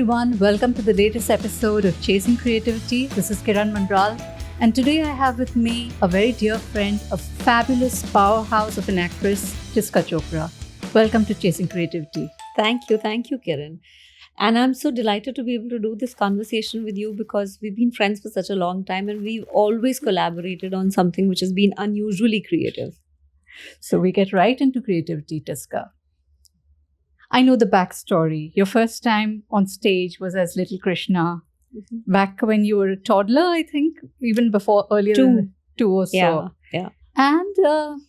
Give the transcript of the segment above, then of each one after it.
everyone, welcome to the latest episode of Chasing Creativity. This is Kiran Mandral, and today I have with me a very dear friend, a fabulous powerhouse of an actress, Tiska Chopra. Welcome to Chasing Creativity. Thank you, Kiran. And I'm so delighted to be able to do this conversation with you because we've been friends for such a long time and we've always collaborated on something which has been unusually creative. So we get right into creativity, Tiska. I know the backstory. Your first time on stage was as little Krishna, back when you were a toddler, I think, even before earlier, two or so. Yeah. And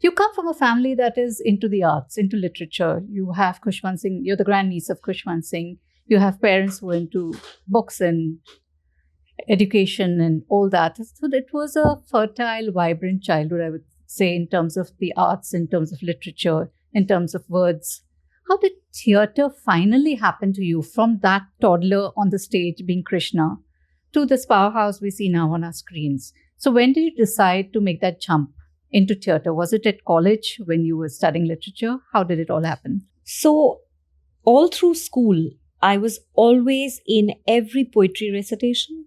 you come from a family that is into the arts, into literature. You have Khushwant Singh, you're the grandniece of Khushwant Singh. You have parents who were into books and education and all that. So it was a fertile, vibrant childhood, I would say, in terms of the arts, in terms of literature, in terms of words. How did theatre finally happen to you from that toddler on the stage being Krishna to this powerhouse we see now on our screens? So when did you decide to make that jump into theatre? Was it at college when you were studying literature? How did it all happen? So all through school, I was always in every poetry recitation,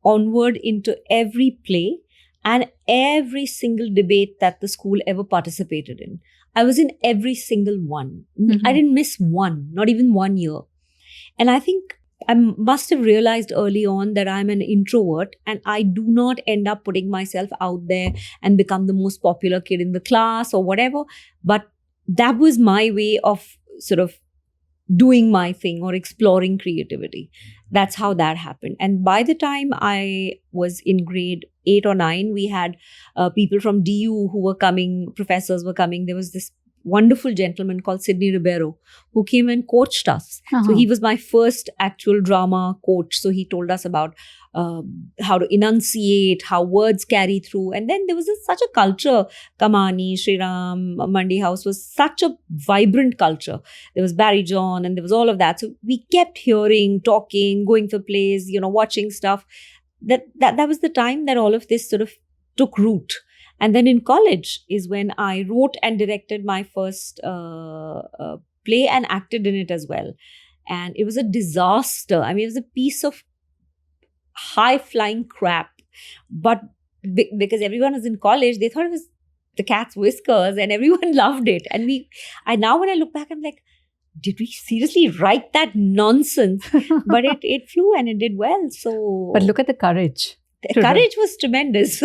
onward into every play and every single debate that the school ever participated in. I was in every single one. Mm-hmm. I didn't miss one, not even 1 year. And I think I must have realized early on that I'm an introvert and I do not end up putting myself out there and become the most popular kid in the class or whatever. But that was my way of sort of doing my thing or exploring creativity. That's how that happened. And by the time I was in grade 8 or 9, we had people from DU who were coming, professors were coming. There was this wonderful gentleman called Sidney Ribeiro who came and coached us. Uh-huh. So he was my first actual drama coach. So he told us about how to enunciate, how words carry through. And then there was such a culture. Kamani, Shriram, Mandi House was such a vibrant culture. There was Barry John and there was all of that. So we kept hearing, talking, going for plays, watching stuff. That was the time that all of this sort of took root. And then in college is when I wrote and directed my first play and acted in it as well. And it was a disaster. I mean, it was a piece of high-flying crap. But because everyone was in college, they thought it was the cat's whiskers and everyone loved it. And now when I look back, I'm like, did we seriously write that nonsense? But it flew and it did well. So, But look at the courage. The courage was tremendous.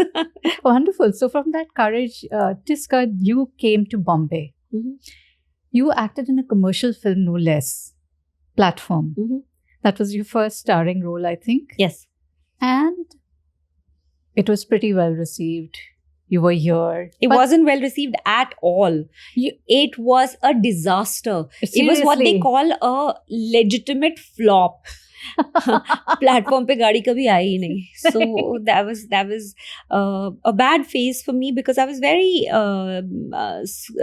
Wonderful. So from that courage, Tiska, you came to Bombay. Mm-hmm. You acted in a commercial film, no less, Platform. Mm-hmm. That was your first starring role, I think. Yes. And it was pretty well received. You were here. It wasn't well received at all. It was a disaster. Seriously? It was what they call a legitimate flop. Platform pe gaadi kabhi aayi hi nahi. So that was a bad phase for me because I was very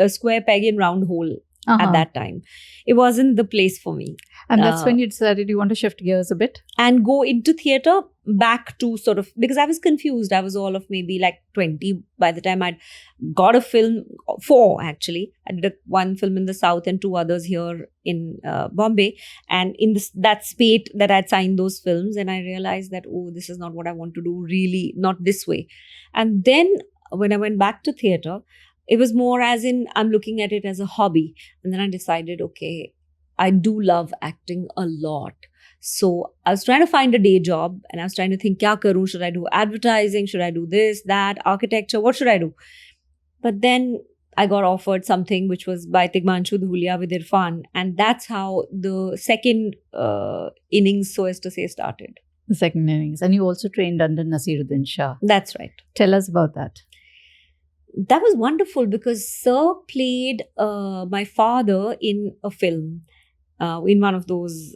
square peg in round hole at that time. It wasn't the place for me. And that's when you decided you want to shift gears a bit? And go into theatre back to sort of, because I was confused. I was all of maybe like 20 by the time I'd got a film, 4 actually. I did one film in the South and 2 others here in Bombay. And in that spate that I'd signed those films, and I realized that, this is not what I want to do, really, not this way. And then when I went back to theatre, it was more as in, I'm looking at it as a hobby. And then I decided, okay, I do love acting a lot. So I was trying to find a day job and I was trying to think, kya karu? Should I do advertising? Should I do this, that, architecture? What should I do? But then I got offered something which was by Tigmanshu Dhulia with Irfan. And that's how the second innings, so as to say, started. The second innings. And you also trained under Naseeruddin Shah. That's right. Tell us about that. That was wonderful because Sir played my father in a film, in one of those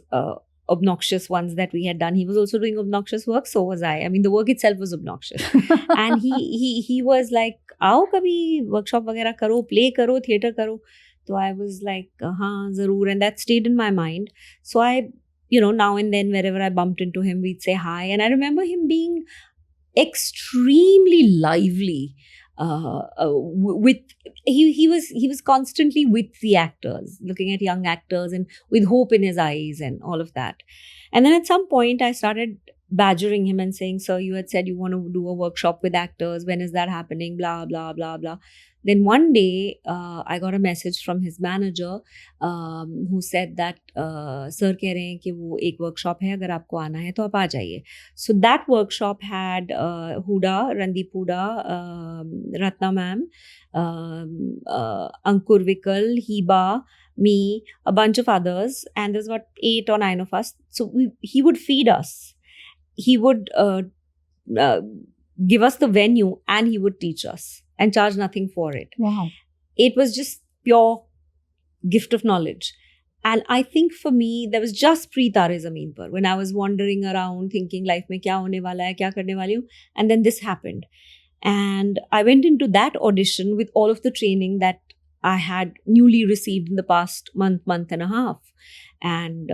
obnoxious ones that we had done. He was also doing obnoxious work, so was I. I mean, the work itself was obnoxious. And he was like, आओ कभी workshop वगैरह करो, play करो, theatre करो. So I was like, हाँ, ज़रूर. And that stayed in my mind. So I, now and then wherever I bumped into him, we'd say hi. And I remember him being extremely lively. with he was constantly with the actors, looking at young actors and with hope in his eyes and all of that. And then at some point I started badgering him and saying, sir, you had said you want to do a workshop with actors, when is that happening, blah blah blah blah. Then one day I got a message from his manager who said that sir कह रहे हैं कि वो एक workshop है, अगर आपको आना है तो आप आ जाइए. So that workshop had Huda, Randeep Huda, Ratna ma'am, Ankur Vikal, Hiba, me, a bunch of others, and there's about 8 or 9 of us. So he would feed us. He would give us the venue and he would teach us and charge nothing for it. Wow. It was just pure gift of knowledge. And I think for me, that was just pre-Tare Zameen Par, when I was wandering around thinking life mein kya hone wala hai, kya karne wali hu, and then this happened. And I went into that audition with all of the training that I had newly received in the past month and a half. And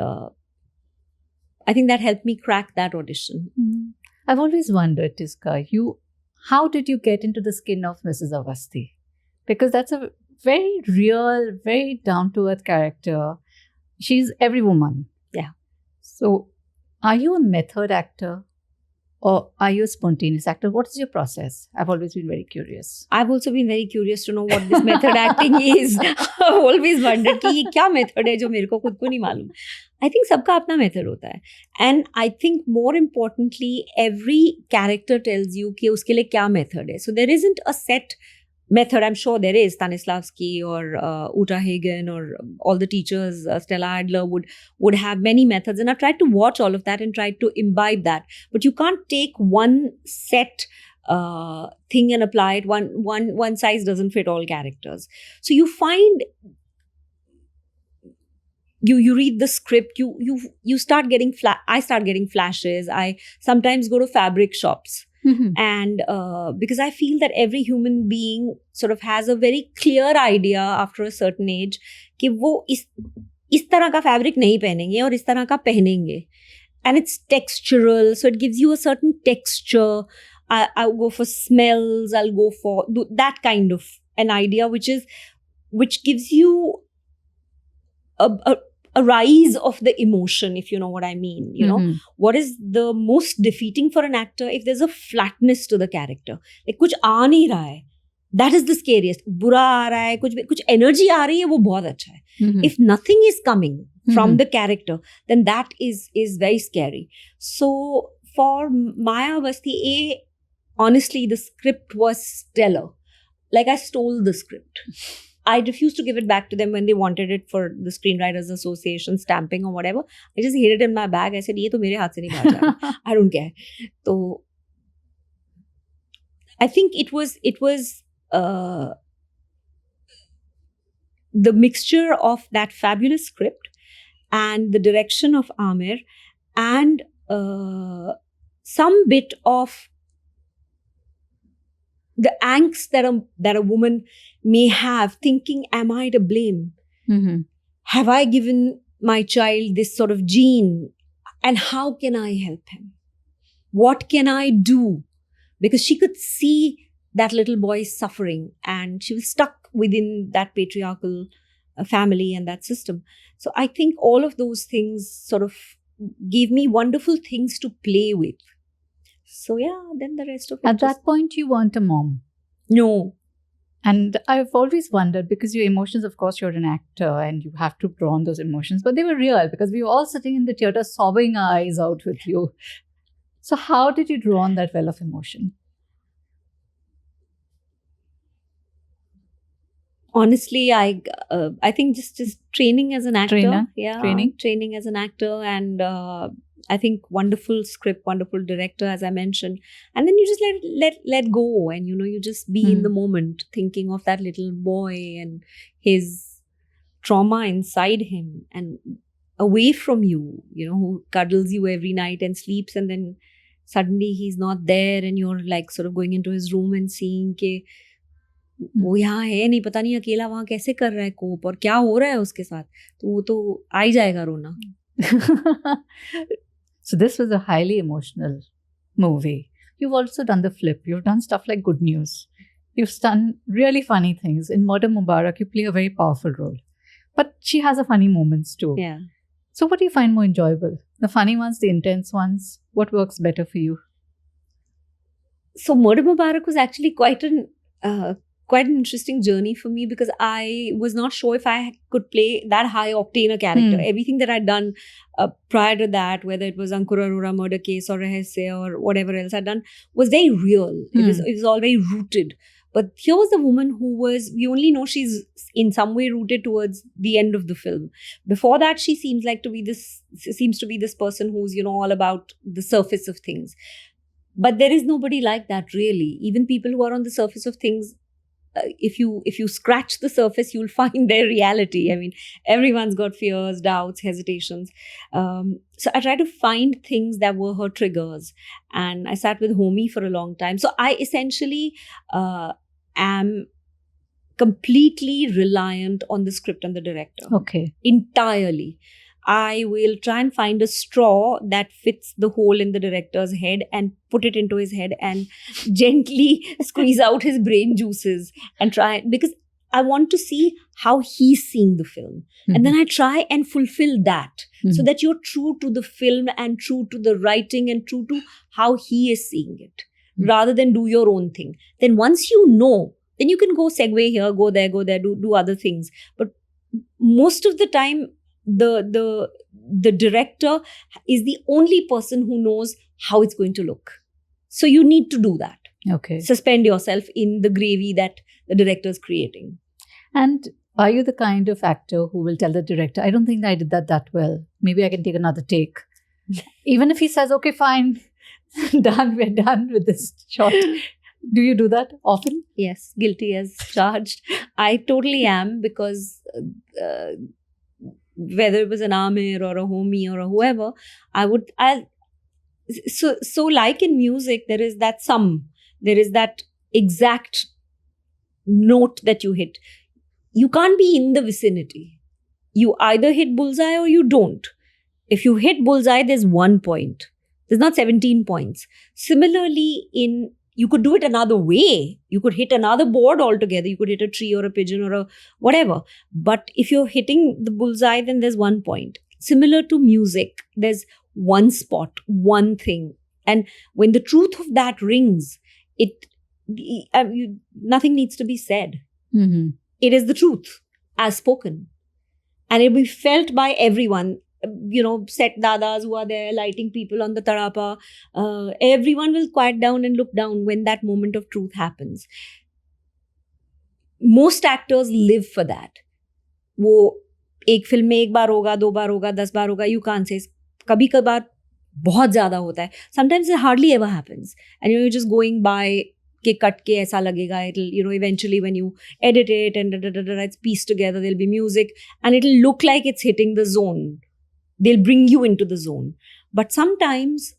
I think that helped me crack that audition. Mm. I've always wondered, Tiska, how did you get into the skin of Mrs. Awasthi? Because that's a very real, very down-to-earth character. She's every woman. Yeah. So, are you a method actor or are you a spontaneous actor? What is your process? I've always been very curious. I've also been very curious to know what this method acting is. I've always wondered कि ये क्या method है जो मेरे को खुद को नहीं मालूम. I think सबका अपना method होता है. And I think more importantly, every character tells you कि उसके लिए क्या method है. So there isn't a set method. I'm sure there is. Stanislavski or Uta Hagen or all the teachers, Stella Adler would have many methods. And I've tried to watch all of that and tried to imbibe that. But you can't take one set thing and apply it. One size doesn't fit all characters. So you find... You read the script, you start getting I start getting flashes. I sometimes go to fabric shops. Mm-hmm. And because I feel that every human being sort of has a very clear idea after a certain age कि वो इस तरह का fabric नहीं पहनेंगे और इस तरह का पहनेंगे. And it's textural, so it gives you a certain texture. I'll go for smells, I'll go for that kind of an idea which gives you a rise of the emotion, if you know what I mean. You know, what is the most defeating for an actor? If there's a flatness to the character, like कुछ आ नहीं रहा है, that is the scariest. बुरा आ रहा है, कुछ energy आ रही है, वो बहुत अच्छा है. If nothing is coming from the character, then that is very scary. So for Maya Awasthi, honestly, the script was stellar. Like I stole the script. I refused to give it back to them when they wanted it for the Screenwriters Association stamping or whatever. I just hid it in my bag. I said, ये तो मेरे हाथ से नहीं बाहर जाएगा. I don't care. So I think it was the mixture of that fabulous script and the direction of Amir and some bit of the angst that a woman may have, thinking, am I to blame? Mm-hmm. Have I given my child this sort of gene? And how can I help him? What can I do? Because she could see that little boy suffering and she was stuck within that patriarchal family and that system. So I think all of those things sort of gave me wonderful things to play with. So yeah, then the rest of it. At that point, you weren't a mom. No. And I've always wondered, because your emotions, of course, you're an actor and you have to draw on those emotions, but they were real because we were all sitting in the theatre sobbing our eyes out with you. So how did you draw on that well of emotion? Honestly, I think just training as an actor. Trainer? Yeah, Training as an actor, and I think wonderful script, wonderful director, as I mentioned. And then you just let go, and you just be in the moment, thinking of that little boy and his trauma inside him and away from you, who cuddles you every night and sleeps, and then suddenly he's not there and you're like sort of going into his room and seeing कि वो यहाँ है नहीं, पता नहीं अकेला वहाँ कैसे कर रहा है कोप और क्या हो रहा है उसके साथ, तो वो तो आ ही जाएगा रोना. So this was a highly emotional movie. You've also done the flip. You've done stuff like Good News. You've done really funny things. In Murder Mubarak, you play a very powerful role. But she has a funny moments too. Yeah. So what do you find more enjoyable? The funny ones, the intense ones? What works better for you? So Murder Mubarak was actually quite an interesting journey for me, because I was not sure if I could play that high octane a character. Everything that I'd done prior to that, whether it was Ankur Arora murder case or Rahasya or whatever else I'd done, was very real. It was all very rooted. But here was a woman who was, we only know she's in some way rooted towards the end of the film. Before that, she seems to be this person who's, all about the surface of things. But there is nobody like that, really. Even people who are on the surface of things, if you scratch the surface, you'll find their reality. I mean, everyone's got fears, doubts, hesitations. So I tried to find things that were her triggers. And I sat with Homi for a long time. So I essentially am completely reliant on the script and the director. Okay. Entirely. I will try and find a straw that fits the hole in the director's head and put it into his head and gently squeeze out his brain juices and try, because I want to see how he's seeing the film. And then I try and fulfill that so that you're true to the film and true to the writing and true to how he is seeing it, rather than do your own thing. Then once you know, then you can go segue here, go there, do other things. But most of the time, the director is the only person who knows how it's going to look. So you need to do that. Okay. Suspend yourself in the gravy that the director is creating. And are you the kind of actor who will tell the director, I don't think I did that well. Maybe I can take another take. Even if he says, okay, fine, done, we're done with this shot. Do you do that often? Yes, guilty as charged. I totally am, because whether it was an Amir or a Homi or a whoever, so like in music, there is that there is that exact note that you hit. You can't be in the vicinity. You either hit bullseye or you don't. If you hit bullseye, there's 1 point. There's not 17 points. Similarly, you could do it another way. You could hit another board altogether. You could hit a tree or a pigeon or a whatever. But if you're hitting the bullseye, then there's 1 point. Similar to music, there's one spot, one thing. And when the truth of that rings, nothing needs to be said. It is the truth as spoken. And it will be felt by everyone. Set dadas who are there lighting people on the tarapa, everyone will quiet down and look down when that moment of truth happens. Most actors live for that. वो एक film में 1 बार होगा, 2 बार होगा, 10 बार होगा, you can't say. कभी कभार बहुत ज़्यादा होता है. Sometimes it hardly ever happens. And you're just going by के कट के ऐसा लगेगा. It'll, eventually when you edit it and it's pieced together, there'll be music and it'll look like it's hitting the zone. They'll bring you into the zone. But sometimes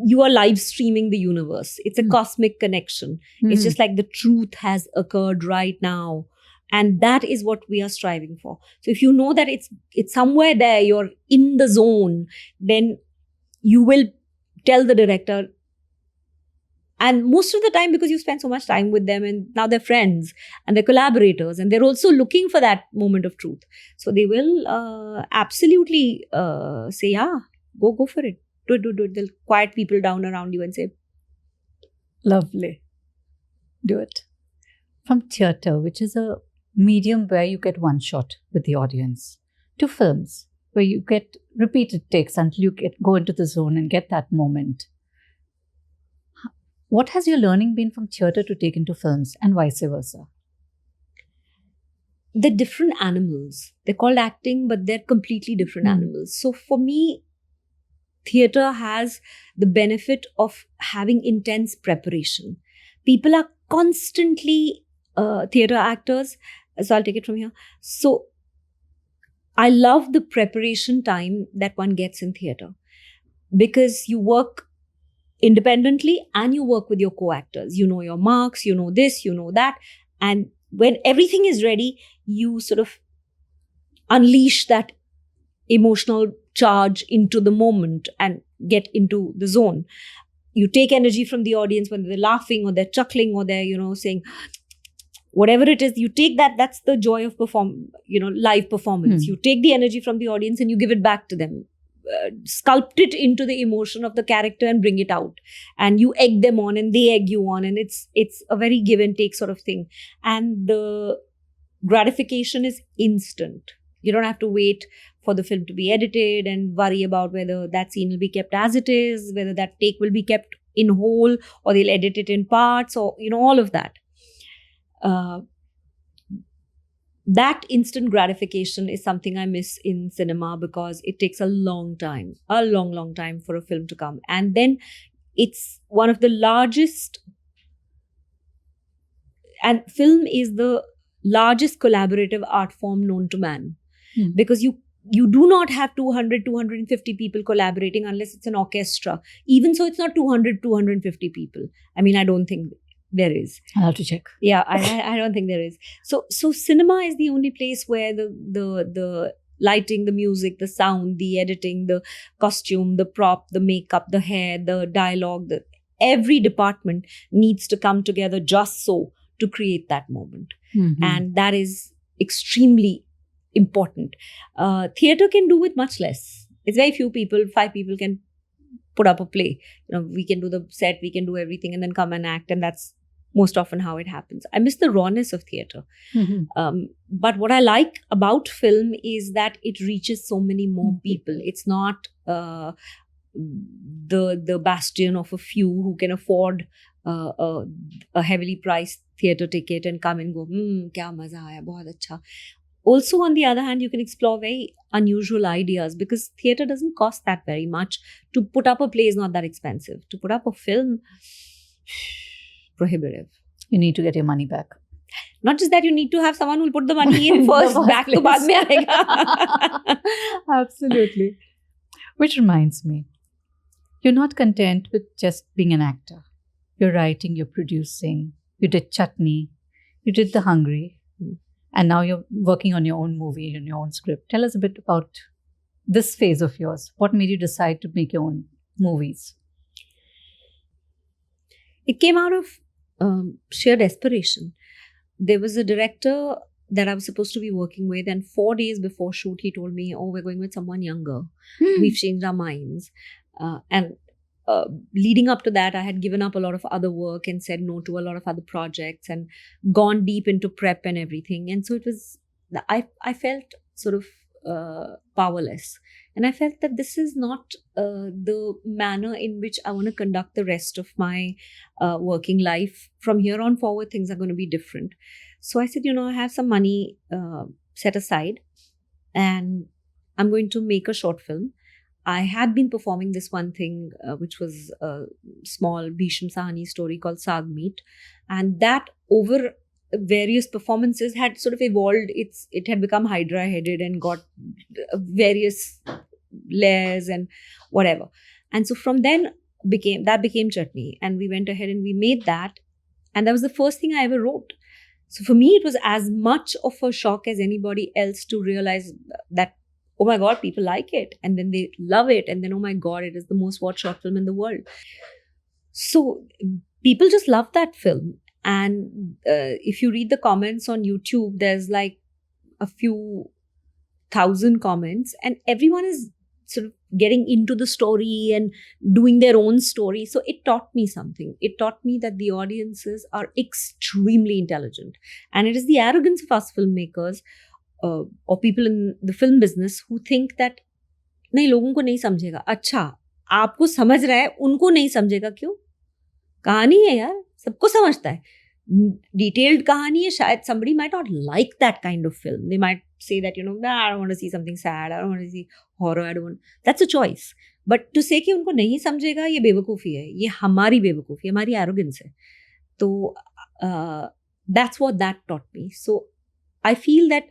you are live streaming the universe. It's a cosmic connection. It's just like the truth has occurred right now. And that is what we are striving for. So if you know that it's somewhere there, you're in the zone, then you will tell the director. And most of the time, because you spend so much time with them and now they're friends and they're collaborators and they're also looking for that moment of truth. So they will absolutely say, yeah, go for it. Do it. They'll quiet people down around you and say, lovely. Do it. From theatre, which is a medium where you get one shot with the audience, to films where you get repeated takes until you go into the zone and get that moment. What has your learning been from theatre to take into films and vice versa? The different animals. They're called acting, but they're completely different animals. So for me, theatre has the benefit of having intense preparation. People are constantly theatre actors. So I'll take it from here. So I love the preparation time that one gets in theatre, because you work independently and you work with your co-actors. You know your marks, you know this, you know that. And when everything is ready, you sort of unleash that emotional charge into the moment and get into the zone. You take energy from the audience when they're laughing or they're chuckling or they're, saying, whatever it is, you take that. That's the joy of live performance. You take the energy from the audience and you give it back to them. Sculpt it into the emotion of the character and bring it out, and you egg them on and they egg you on, and it's a very give and take sort of thing, and the gratification is instant. You don't have to wait for the film to be edited and worry about whether that scene will be kept as it is, whether that take will be kept in whole or they'll edit it in parts, or all of that. That instant gratification is something I miss in cinema, because it takes a long time for a film to come. And then it's one of the largest, and film is the largest collaborative art form known to man. Because you do not have 250 people collaborating unless it's an orchestra. Even so, it's not 250 people. I mean, I don't think there is. I'll have to check. Yeah, I don't think there is. So cinema is the only place where the lighting, the music, the sound, the editing, the costume, the prop, the makeup, the hair, the dialogue, every department needs to come together just so to create that moment. And that is extremely important. Theatre can do with much less. It's very few people, 5 people can put up a play. We can do the set, we can do everything and then come and act, and that's most often how it happens. I miss the rawness of theatre. But what I like about film is that it reaches so many more people. It's not the bastion of a few who can afford a heavily priced theatre ticket and come and go, kya maza aaya, bahut acha. Also, on the other hand, you can explore very unusual ideas, because theatre doesn't cost that very much. To put up a play is not that expensive. To put up a film, prohibitive. You need to get your money back. Not just that, you need to have someone who will put the money in first, back to baad mein aayega. Absolutely. Which reminds me, you're not content with just being an actor. You're writing, you're producing, you did Chutney, you did The Hungry, and now you're working on your own movie and your own script. Tell us a bit about this phase of yours. What made you decide to make your own movies? It came out of sheer desperation. There was a director that I was supposed to be working with, and 4 days before shoot, he told me, "Oh, we're going with someone younger. We've changed our minds." And leading up to that, I had given up a lot of other work and said no to a lot of other projects and gone deep into prep and everything. And so it was, I felt sort of powerless. And I felt that this is not the manner in which I want to conduct the rest of my working life. From here on forward, things are going to be different. So I said, I have some money set aside and I'm going to make a short film. I had been performing this one thing, which was a small Bhisham Sahani story called Saag Meet. And that over various performances had sort of evolved. It had become hydra-headed and got various layers and whatever. And so from then became Chutney. And we went ahead and we made that. And that was the first thing I ever wrote. So for me, it was as much of a shock as anybody else to realize that, oh my God, people like it. And then they love it. And then, oh my God, it is the most watched short film in the world. So people just love that film. And if you read the comments on YouTube, there's like a few thousand comments and everyone is sort of getting into the story and doing their own story. So it taught me something. It taught me that the audiences are extremely intelligent. And it is the arrogance of us filmmakers or people in the film business who think that नहीं, लोगों को नहीं समझेगा. अच्छा, आपको समझ रहा है, उनको नहीं समझेगा क्यों? कहानी है यार, सबको समझता है. Detailed कहानी है, शायद somebody might not like that kind of film. They might say that, I don't want to see something sad, I don't want to see horror, I don't want. That's a choice. But to say कि उनको नहीं समझेगा, ये बेवकूफ़ी है, ये हमारी बेवकूफ़ी, हमारी arrogance है. तो that's what that taught me. So I feel that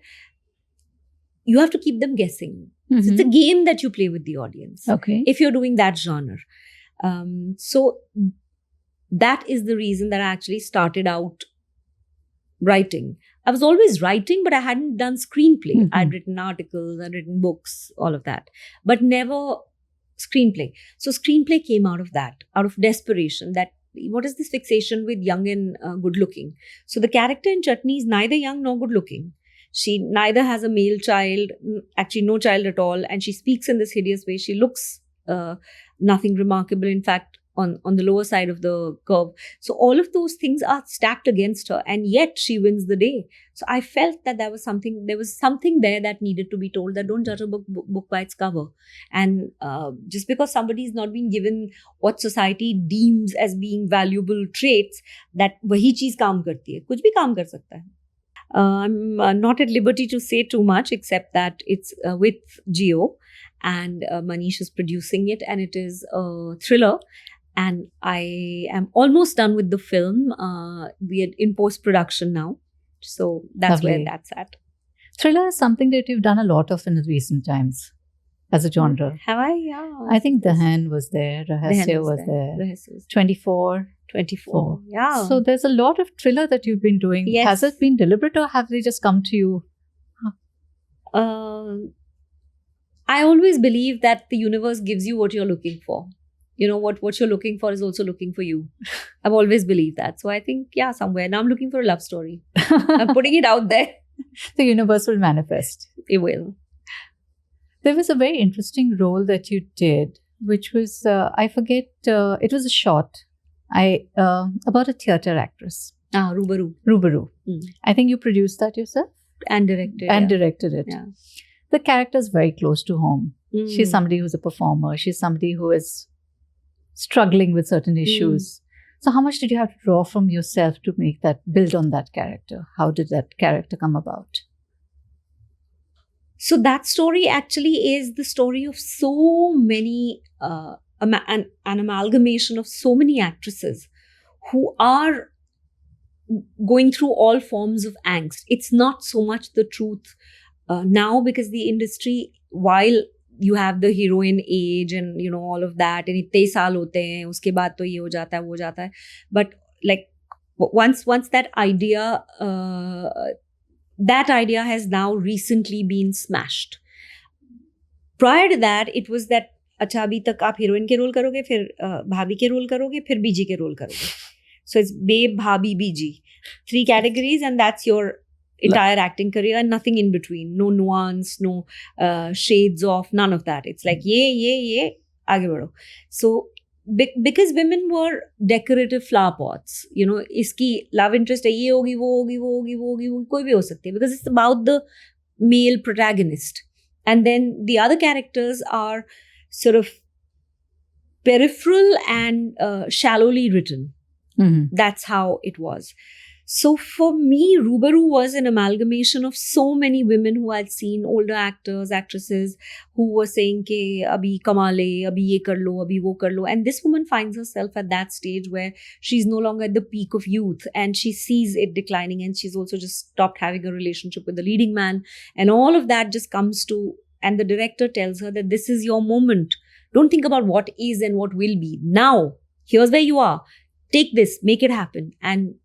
you have to keep them guessing. Mm-hmm. So it's a game that you play with the audience. Okay. If you're doing that genre. So that is the reason that I actually started out writing. I was always writing, but I hadn't done screenplay. Mm-hmm. I'd written articles, I'd written books, all of that, but never screenplay. So screenplay came out of that, out of desperation that, what is this fixation with young and good looking? So the character in Chutney is neither young nor good looking. She neither has a male child, actually no child at all, and she speaks in this hideous way. She looks nothing remarkable, in fact, on the lower side of the curve. So all of those things are stacked against her, and yet she wins the day. So I felt that there was something there that needed to be told, that don't judge a book by its cover. And just because somebody is not being given what society deems as being valuable traits, that wahi cheez kaam karti hai, kuch bhi kaam kar sakta hai. I'm not at liberty to say too much, except that it's with Jio, and Manish is producing it, and it is a thriller. And I am almost done with the film. We are in post-production now. So that's Lovely. where that's at. Thriller is something that you've done a lot of in recent times as a genre. Have I? Yeah. I think Dahan was there, Dahan Rahasya was there, Rahasya was 24. 24. Yeah. So there's a lot of thriller that you've been doing. Yes. Has it been deliberate, or have they just come to you? I always believe that the universe gives you what you're looking for. You know, what you're looking for is also looking for you. I've always believed that. So I think, yeah, somewhere. Now I'm looking for a love story. I'm putting it out there. The universe will manifest. It will. There was a very interesting role that you did, which was, I forget, it was a short about a theatre actress. Rubaru. Rubaru. Mm. I think you produced that yourself? And directed. And directed it. Yeah. The character is very close to home. Mm. She's somebody who's a performer. She's somebody who is struggling with certain issues. So how much did you have to draw from yourself to make that, build on that character? How did that character come about? So that story actually is the story of so many, an amalgamation of so many actresses who are going through all forms of angst. It's not so much the truth now, because the industry, while you have the heroine age and, you know, all of that, and itte saal hote hain, uske baad to ye ho jata hai, wo jata hai. But like once that idea has now recently been smashed. Prior to that, it was that अच्छा अभी तक आप heroine के role करोगे, फिर भाभी के role करोगे, फिर बीजी के रोल करोगे. So it's babe, bhabhi, biji. 3 categories, and that's your entire acting career, and nothing in between. No nuance, no shades of, none of that. It's like ye, aage badho. So because women were decorative flower pots, you know, iski love interest hai, ye hogi, wo hogi, wo hogi, wo hogi, wo koi bhi ho sakti hai, because it's about the male protagonist. And then the other characters are sort of peripheral and shallowly written. Mm-hmm. That's how it was. So for me, Rubaru was an amalgamation of so many women who I'd seen, older actors, actresses, who were saying ke abhi kama le, abhi ye kar lo, abhi wo kar lo. And this woman finds herself at that stage where she's no longer at the peak of youth, and she sees it declining, and she's also just stopped having a relationship with the leading man. And all of that just comes to, and the director tells her that this is your moment. Don't think about what is and what will be. Now, here's where you are. Take this, make it happen. And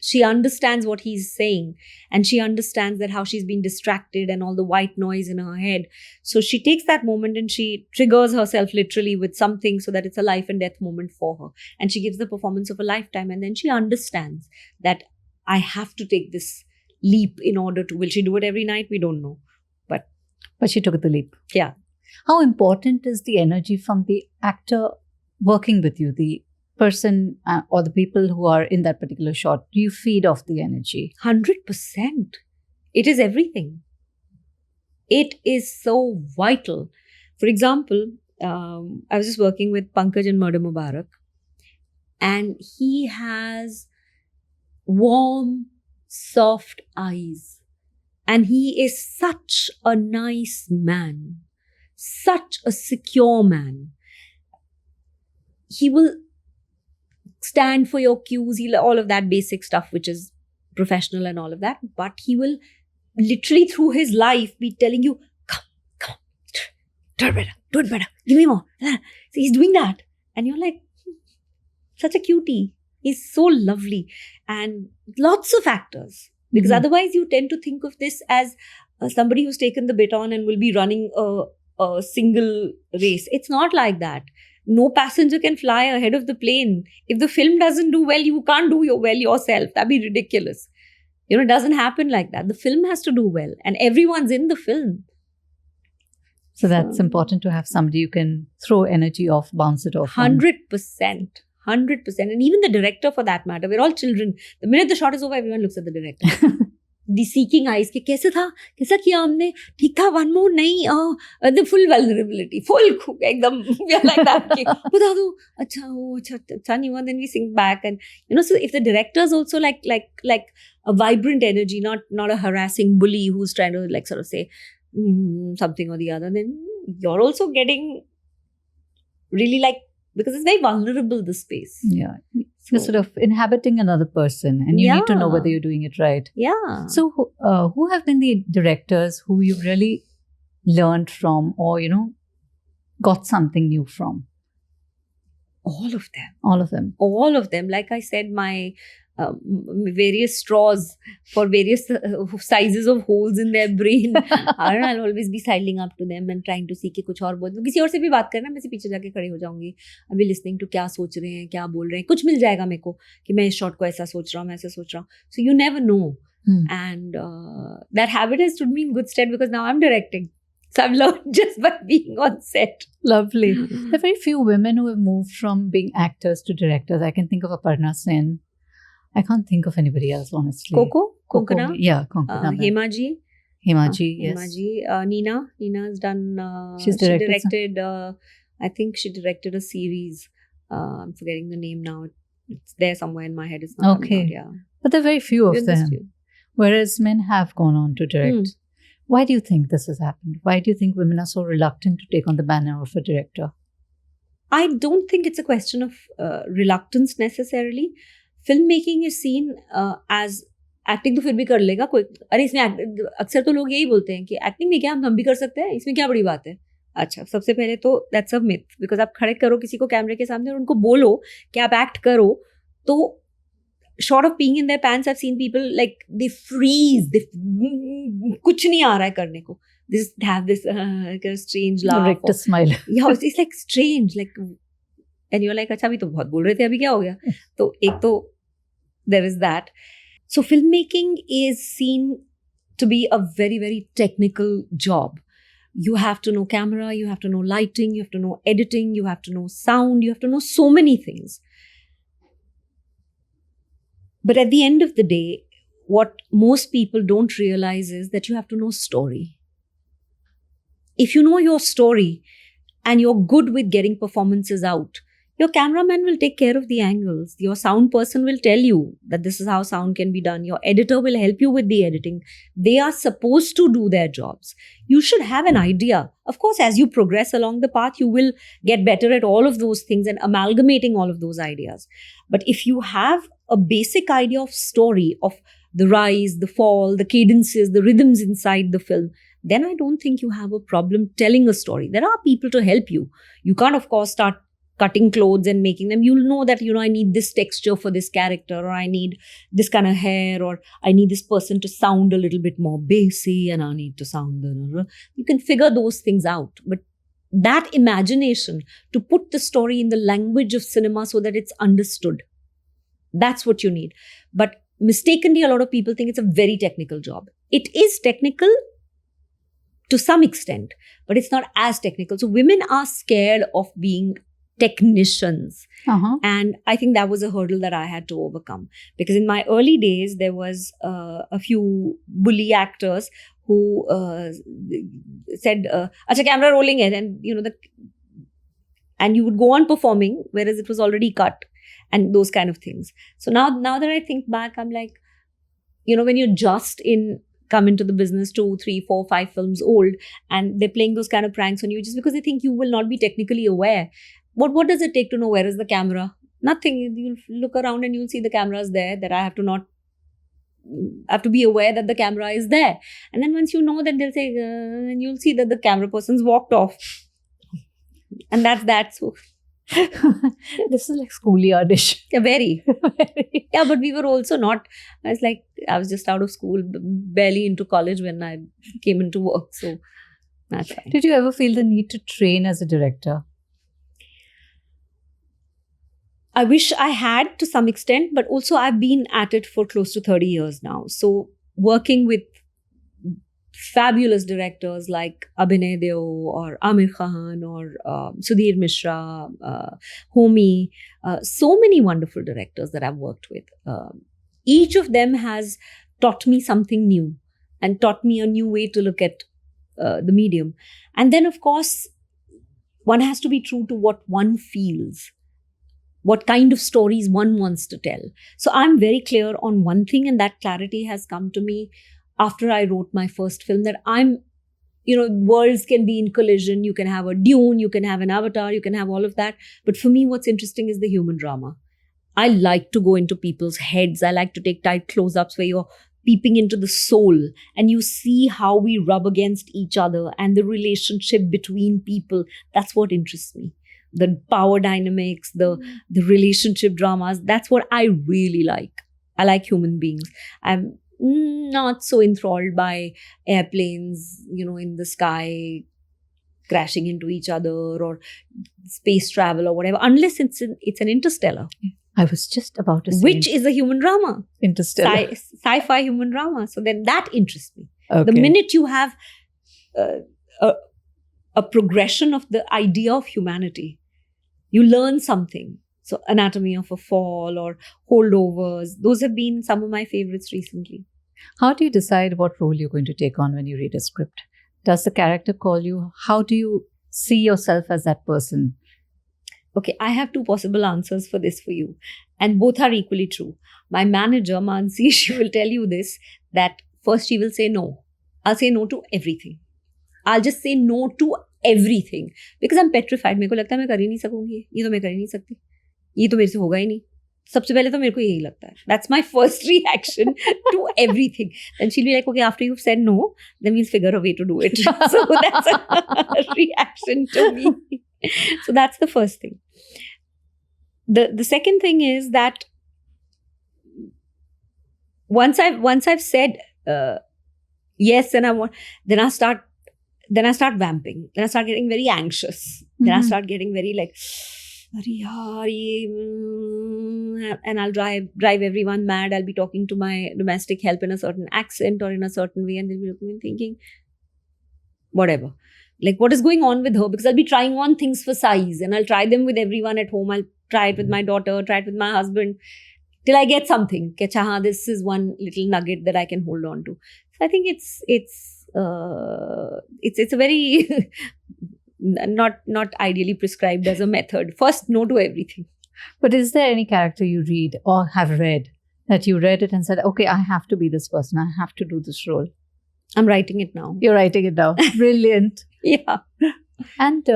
she understands what he's saying, and she understands that how she's been distracted and all the white noise in her head. So she takes that moment and she triggers herself literally with something so that it's a life and death moment for her. And she gives the performance of a lifetime. And then she understands that I have to take this leap in order to, will she do it every night? We don't know. But she took the leap. Yeah. How important is the energy from the actor working with you, the person or the people who are in that particular shot? Do you feed off the energy? 100%. It is everything. It is so vital. For example, I was just working with Pankaj in Murder Mubarak, and he has warm, soft eyes. And he is such a nice man, such a secure man. He will stand for your cues, all of that basic stuff, which is professional and all of that. But he will literally through his life be telling you, come, do it better, give me more. So he's doing that. And you're like, such a cutie. He's so lovely. And lots of actors. Because otherwise you tend to think of this as somebody who's taken the baton and will be running a single race. It's not like that. No passenger can fly ahead of the plane. If the film doesn't do well, you can't do well yourself. That'd be ridiculous. It doesn't happen like that. The film has to do well, and everyone's in the film. So that's important to have somebody you can throw energy off, bounce it off. 100%. 100%. And even the director, for that matter, we're all children. The minute the shot is over, everyone looks at the director. The seeking eyes, कि कैसे था, कैसा किया हमने, ठीक था, one more, नहीं, the full vulnerability, full एकदम, we are like that, कि बता दो, अच्छा नहीं हुआ, then we sink back, and so if the director's also like a vibrant energy, not a harassing bully who's trying to like sort of say something or the other, then you're also getting really like, because it's very vulnerable, the space. Yeah. You're sort of inhabiting another person, and you need to know whether you're doing it right. Yeah. So who have been the directors who you've really learned from, or, got something new from? All of them. All of them. All of them. Like I said, my various straws for various sizes of holes in their brain. I'll always be sidling up to them and trying to see कि कुछ और बोल किसी और से भी बात करना, मैं से पीछे जाके खड़ी हो जाऊंगी. I'll be listening to क्या सोच रहे हैं, क्या बोल रहे हैं, कुछ मिल जाएगा मेरे को कि मैं इस शॉट को ऐसा सोच रहा हूँ, मैं ऐसा सोच रहा हूँ. So you never know. And that habit has stood me in good stead because now I'm directing. So I've learned just by being on set. Lovely. There are very few women who have moved from being actors to directors. I can think of Aparna Sen. I can't think of anybody else, honestly. Konkona? Yeah, Konkona. Hema ji, yes. Hema ji. Nina's done, she directed, I think she directed a series. I'm forgetting the name now. It's there somewhere in my head. It's not coming out, yeah. But there are very few of them. Whereas men have gone on to direct. Why do you think this has happened? Why do you think women are so reluctant to take on the banner of a director? I don't think it's a question of reluctance necessarily. Filmmaking is seen as acting तो फिर भी कर लेगा कोई. अरे इसमें अक्सर तो लोग यही बोलते हैं कि एक्टिंग में क्या हम भी कर सकते हैं, इसमें क्या बड़ी बात है. अच्छा, सबसे पहले तो दैट्स अ मिथ, बिकॉज आप खड़े करो किसी को कैमरे के सामने और उनको बोलो कि आप एक्ट करो, तो short of being in their pants, I've seen people like they freeze, कुछ नहीं आ रहा है करने को. They just have this like a strange laugh. Rector smile. Yeah, it's like strange, like, and you're like, अच्छा अभी तो बहुत बोल रहे थे, अभी क्या हो गया? तो एक तो there is that. So filmmaking is seen to be a very, very technical job. You have to know camera, you have to know lighting, you have to know editing, you have to know sound, you have to know so many things. But at the end of the day, what most people don't realize is that you have to know story. If you know your story and you're good with getting performances out, your cameraman will take care of the angles. Your sound person will tell you that this is how sound can be done. Your editor will help you with the editing. They are supposed to do their jobs. You should have an idea. Of course, as you progress along the path, you will get better at all of those things and amalgamating all of those ideas. But if you have a basic idea of story, of the rise, the fall, the cadences, the rhythms inside the film, then I don't think you have a problem telling a story. There are people to help you. You can't, of course, start cutting clothes and making them. You'll know that, I need this texture for this character, or I need this kind of hair, or I need this person to sound a little bit more bassy, and I need to sound... You can figure those things out. But that imagination to put the story in the language of cinema so that it's understood, that's what you need. But mistakenly, a lot of people think it's a very technical job. It is technical to some extent, but it's not as technical. So women are scared of being technicians. And I think that was a hurdle that I had to overcome. Because in my early days, there was a few bully actors who said, "Acha, camera rolling hai," and and you would go on performing, whereas it was already cut, and those kind of things. So now that I think back, I'm like, when you're just come into the business 2, 3, 4, 5 films old, and they're playing those kind of pranks on you just because they think you will not be technically aware. What does it take to know where is the camera? Nothing. You'll look around and you'll see the camera's there, that I have to be aware that the camera is there. And then once you know that, they'll say, and you'll see that the camera person's walked off. And that's that. So this is like schoolyardish. Yeah, very. Yeah, but we were also not, I was just out of school, barely into college when I came into work. So that's fine. Did you ever feel the need to train as a director? I wish I had to some extent, but also I've been at it for close to 30 years now. So working with fabulous directors like Abhinay Deo or Amir Khan or Sudhir Mishra, Homi, so many wonderful directors that I've worked with. Each of them has taught me something new and taught me a new way to look at the medium. And then, of course, one has to be true to what one feels, what kind of stories one wants to tell. So I'm very clear on one thing, and that clarity has come to me after I wrote my first film, that worlds can be in collision. You can have a Dune, you can have an Avatar, you can have all of that. But for me, what's interesting is the human drama. I like to go into people's heads. I like to take tight close-ups where you're peeping into the soul and you see how we rub against each other and the relationship between people. That's what interests me. The power dynamics, the relationship dramas, that's what I really like. I like human beings. I'm not so enthralled by airplanes, in the sky crashing into each other or space travel or whatever, unless it's an Interstellar. I was just about to say, which is a human drama. Interstellar. Sci-fi human drama. So then that interests me. Okay. The minute you have a progression of the idea of humanity, you learn something. So Anatomy of a Fall or Holdovers, those have been some of my favorites recently. How do you decide what role you're going to take on when you read a script? Does the character call you? How do you see yourself as that person? Okay, I have two possible answers for this for you. And both are equally true. My manager, Mansi, she will tell you this, that first she will say no. I'll say no to everything. I'll just say no to everything. Because I'm petrified. मेरे को लगता है मैं कर ही नहीं सकूंगी. ये तो मैं कर ही नहीं सकती. ये तो मेरे से होगा ही नहीं. सबसे पहले तो मेरे को यही लगता है. That's my first reaction to everything. Then she'll be like, okay, after you've said no, then we'll figure a way to do it. So that's a reaction to me. So that's the first thing. The second thing is that once I've said yes, and then I start vamping. Then I start getting very anxious. Then I start getting very like, and I'll drive everyone mad. I'll be talking to my domestic help in a certain accent or in a certain way, and they'll be looking and thinking, whatever. Like, what is going on with her? Because I'll be trying on things for size and I'll try them with everyone at home. I'll try it with my daughter, try it with my husband, till I get something. This is one little nugget that I can hold on to. So I think it's a very not ideally prescribed as a method. First, no to everything. But is there any character you read or have read that you read it and said, okay, I have to be this person. I have to do this role? I'm writing it now. You're writing it now. Brilliant. Yeah. And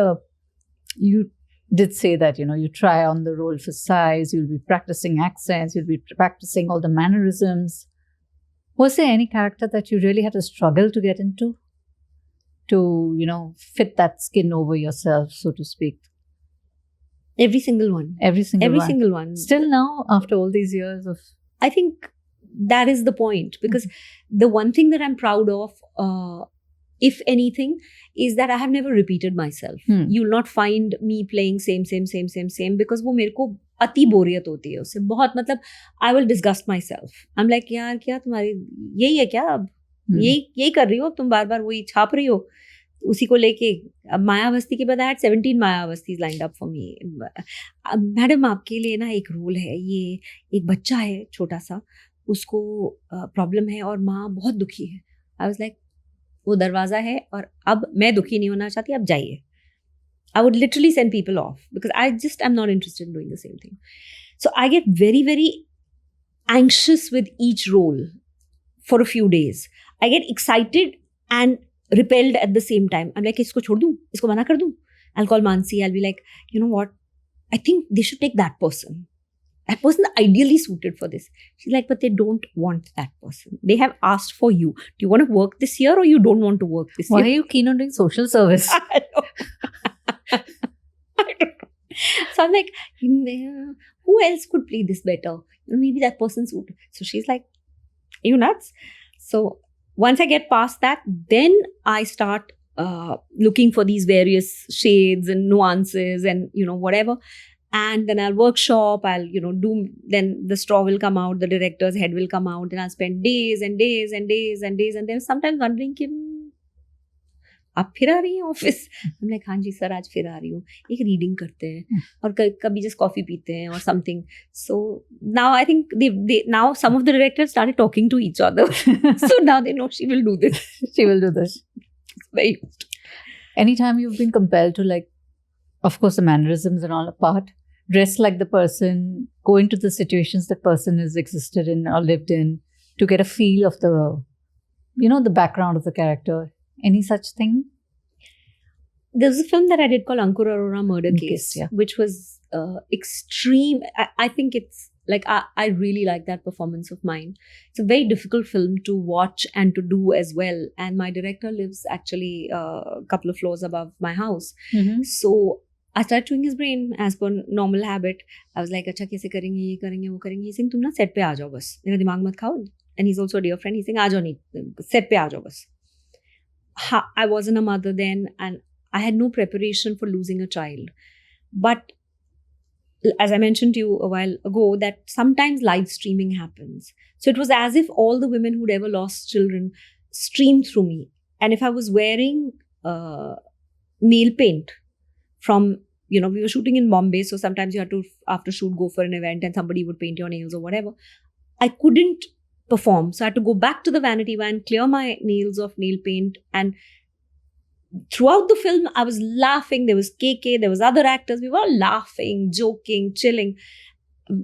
you did say that, you try on the role for size, you'll be practicing accents, you'll be practicing all the mannerisms. Was there any character that you really had to struggle to get into? To, fit that skin over yourself, so to speak? Every single one. Every single one. Still now, after all these years of... I think that is the point. Because the one thing that I'm proud of, if anything, is that I have never repeated myself. You'll not find me playing same, because वो मेरे को अति बोरियत होती है उससे बहुत. मतलब I will disgust myself. I'm like, यार क्या तुम्हारी यही है क्या अब? यही कर रही हो तुम, बार बार वही छाप रही हो उसी को लेके. अब मायावस्ती के बाद I had 17 मायावस्तीज lined up for me. Madam आपके लिए ना एक रोल है, ये एक बच्चा है छोटा सा, उसको प्रॉब्लम है और माँ बहुत दुखी है. I was like, वो दरवाजा है और अब मैं दुखी नहीं होना चाहती, अब जाइए. I would literally send people off because I'm not interested in doing the same thing. So I get very, very anxious with each role for a few days. I get excited and repelled at the same time. I'm like, इसको छोड़ दूँ, इसको मना कर दूँ. I'll call Mansi. I'll be like, you know what? I think they should take that person. That person is ideally suited for this. She's like, but they don't want that person. They have asked for you. Do you want to work this year or you don't want to work this year? Why are you keen on doing social service? I don't know. So I'm like, who else could play this better? Maybe that person's suited. So she's like, are you nuts? So once I get past that, then I start looking for these various shades and nuances and, whatever. And then I'll workshop, I'll, do, then the straw will come out, the director's head will come out, and I'll spend days and days and days and days. And then sometimes wondering, आप फिर आ रही हैं office? I'm like, हाँ जी sir, आज फिर आ रही हूँ. एक रीडिंग करते हैं और कभी just कॉफी पीते हैं or something. So now I think now some of the directors started talking to each other. So now they know she will do this. She will do this. It's very. Anytime you've been compelled to, like, of course, the mannerisms and all apart, dress like the person, go into the situations that person has existed in or lived in to get a feel of the, the background of the character. Any such thing? There was a film that I did called Ankur Arora Murder Case, Yeah. which was extreme. I think it's like, I really like that performance of mine. It's a very difficult film to watch and to do as well. And my director lives actually a couple of floors above my house. Mm-hmm. So I started chewing his brain as per normal habit. I was like, अच्छा कैसे करेंगे, ये करेंगे, वो करेंगे. He's saying, तुम ना set पे आ जाओ बस, मेरा दिमाग मत खाओ. And he's also a dear friend. He's saying, आ जाओ नहीं, set पे आ जाओ बस. I wasn't a mother then, and I had no preparation for losing a child. But as I mentioned to you a while ago, that sometimes live streaming happens. So it was as if all the women who'd ever lost children streamed through me. And if I was wearing nail paint from, we were shooting in Bombay, so sometimes you had to, after shoot, go for an event and somebody would paint your nails or whatever. I couldn't perform. So I had to go back to the vanity van, clear my nails of nail paint. And throughout the film, I was laughing. There was KK, there was other actors. We were all laughing, joking, chilling,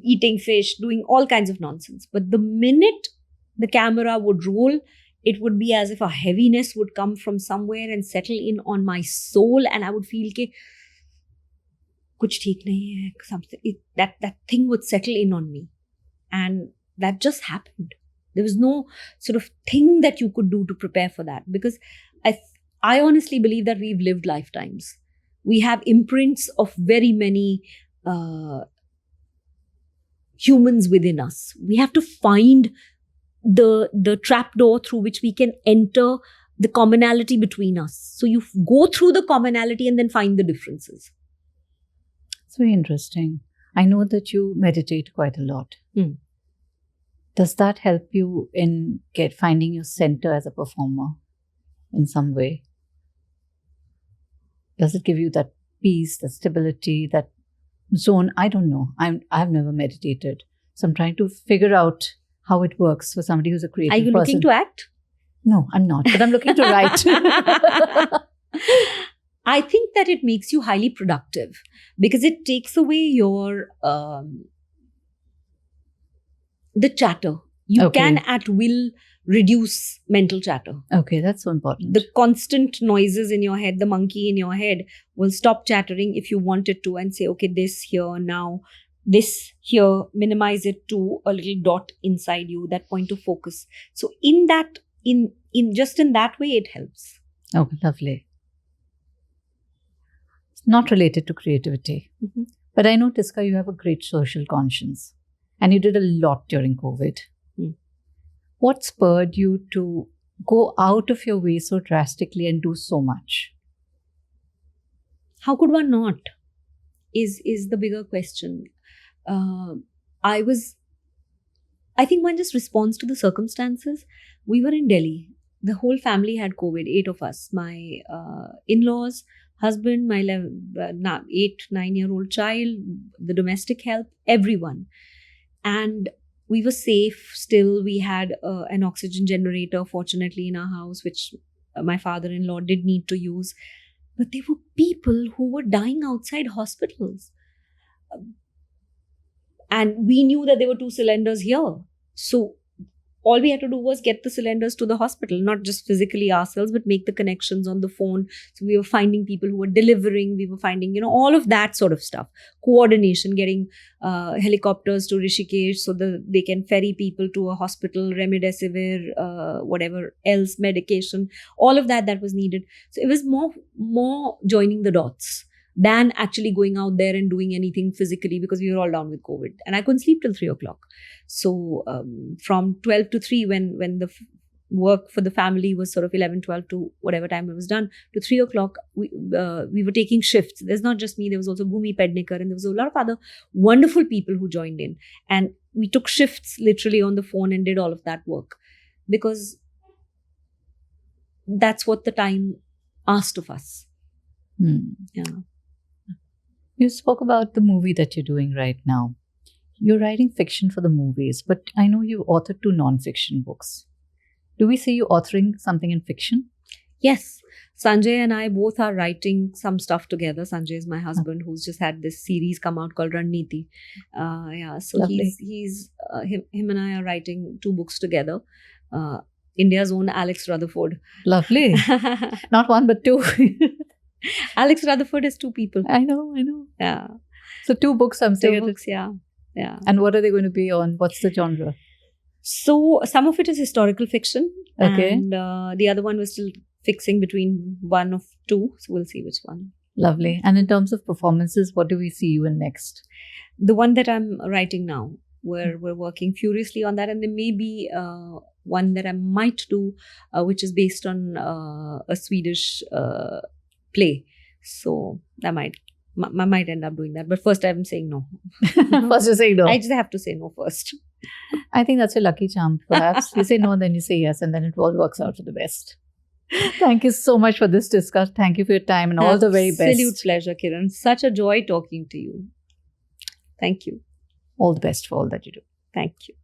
eating fish, doing all kinds of nonsense. But the minute the camera would roll, it would be as if a heaviness would come from somewhere and settle in on my soul. And I would feel that kuch theek nahi hai, something. That thing would settle in on me. And that just happened. There was no sort of thing that you could do to prepare for that, because I honestly believe that we've lived lifetimes. We have imprints of very many humans within us. We have to find the trapdoor through which we can enter the commonality between us. So you go through the commonality and then find the differences. It's very interesting. I know that you meditate quite a lot. Does that help you in finding your center as a performer in some way? Does it give you that peace, that stability, that zone? I don't know. I've never meditated. So I'm trying to figure out how it works for somebody who's a creative person. Are you looking to act? No, I'm not. But I'm looking to write. I think that it makes you highly productive because it takes away your the chatter. You can at will reduce mental chatter. Okay, that's so important. The constant noises in your head, the monkey in your head will stop chattering if you want it to and say, okay, this here now, this here, minimize it to a little dot inside you, that point of focus. So in that, in that way, it helps. Oh, lovely. It's not related to creativity. Mm-hmm. But I know, Tiska, you have a great social conscience. And you did a lot during COVID. What spurred you to go out of your way so drastically and do so much? How could one not? Is the bigger question. I think one just responds to the circumstances. We were in Delhi. The whole family had COVID, 8 of us. My in-laws, husband, my 8-9-year-old child, the domestic help, everyone. And we were safe still. We had an oxygen generator, fortunately, in our house, which my father-in-law did need to use. But there were people who were dying outside hospitals. And we knew that there were 2 cylinders here. So all we had to do was get the cylinders to the hospital, not just physically ourselves, but make the connections on the phone. So we were finding people who were delivering. We were finding, all of that sort of stuff. Coordination, getting helicopters to Rishikesh so that they can ferry people to a hospital, remdesivir, whatever else, medication, all of that was needed. So it was more joining the dots than actually going out there and doing anything physically, because we were all down with COVID. And I couldn't sleep till 3 o'clock. So from 12 to 3, when work for the family was sort of 11, 12 to whatever time it was done, to 3 o'clock, we were taking shifts. There's not just me, there was also Bhumi Pednekar, and there was a lot of other wonderful people who joined in. And we took shifts literally on the phone and did all of that work, because that's what the time asked of us. Yeah. You spoke about the movie that you're doing right now. You're writing fiction for the movies, but I know you authored 2 non-fiction books. Do we see you authoring something in fiction? Yes. Sanjay and I both are writing some stuff together. Sanjay is my husband, who's just had this series come out called Ranneeti. So Lovely. him and I are writing 2 books together. India's own Alex Rutherford. Lovely. Not 1, but 2. Alex Rutherford is 2 people. I know. Yeah. So 2 books, I'm 2 saying. books, yeah. And what are they going to be on? What's the genre? So some of it is historical fiction. Okay. And the other one was still fixing between one of 2. So we'll see which one. Lovely. And in terms of performances, what do we see you in next? The one that I'm writing now, we're working furiously on that. And there may be one that I might do, which is based on a Swedish play. So I might end up doing that. But first I'm saying no. First you say no. I just have to say no first. I think that's your lucky charm, perhaps. You say no, then you say yes, and then it all works out for the best. Thank you so much for this discussion. Thank you for your time and all the very best. Absolute pleasure, Kiran. Such a joy talking to you. Thank you. All the best for all that you do. Thank you.